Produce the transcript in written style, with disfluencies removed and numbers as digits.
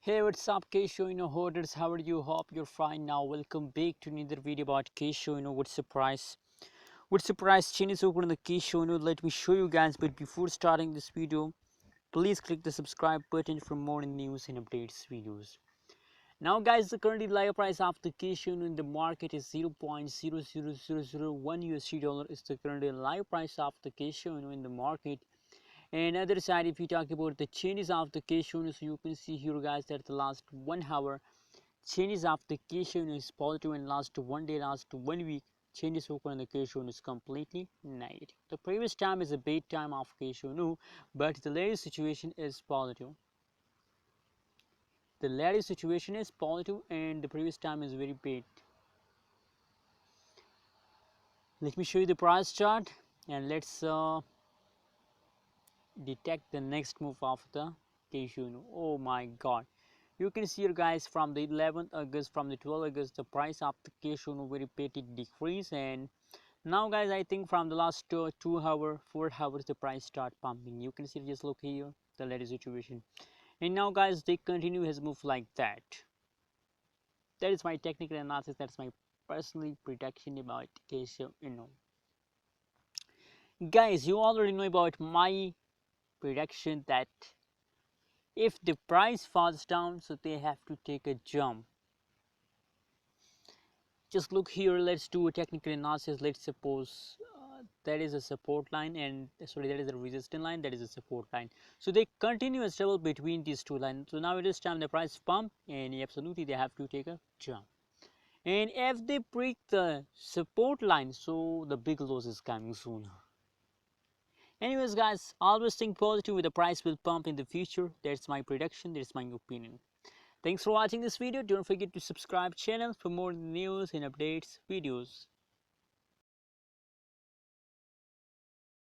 Hey, what's up, Kisho? Hoarders, how are you? Hope you're fine now. Welcome back to another video about Kisho. What's the price? What's the price? Chain is open on the Kisho. Let me show you guys. But before starting this video, please click the subscribe button for more news and updates videos. Now, guys, the currently live price of the Kisho in the market is 0.00001 USD dollar. Is the currently live price of the Kisho in the market. And other side, if you talk about the changes of the Kisho, so you can see here, guys, that the last 1 hour changes of the Kisho is positive, and last 1 day, last 1 week changes open on the Kisho is completely negative. The previous time is a bad time of Kisho, but the latest situation is positive. The latest situation is positive and the previous time is very bad. Let me show you the price chart and let's detect the next move of the Kishu. Oh my god, you can see here, guys, from the 11th August, from the 12th August, the price of the Kishu very petty decrease, and now, guys, I think from the last 2 hours, 4 hours, the price start pumping. You can see, just look here, the latest situation, and now, guys, they continue his move like that. That is my technical analysis. That's my personal prediction about Kishu. Guys, you already know about my prediction that if the price falls down, so they have to take a jump. Just look here, let's do a technical analysis. Let's suppose that is a support line, and sorry, that is a resistance line, that is a support line. So they continue a struggle between these two lines. So now it is time the price pump, and absolutely they have to take a jump. And if they break the support line, so the big loss is coming soon. Anyways, guys, always think positive. The price will pump in the future. That's my prediction. That's my opinion. Thanks for watching this video. Don't forget to subscribe channel for more news and updates videos.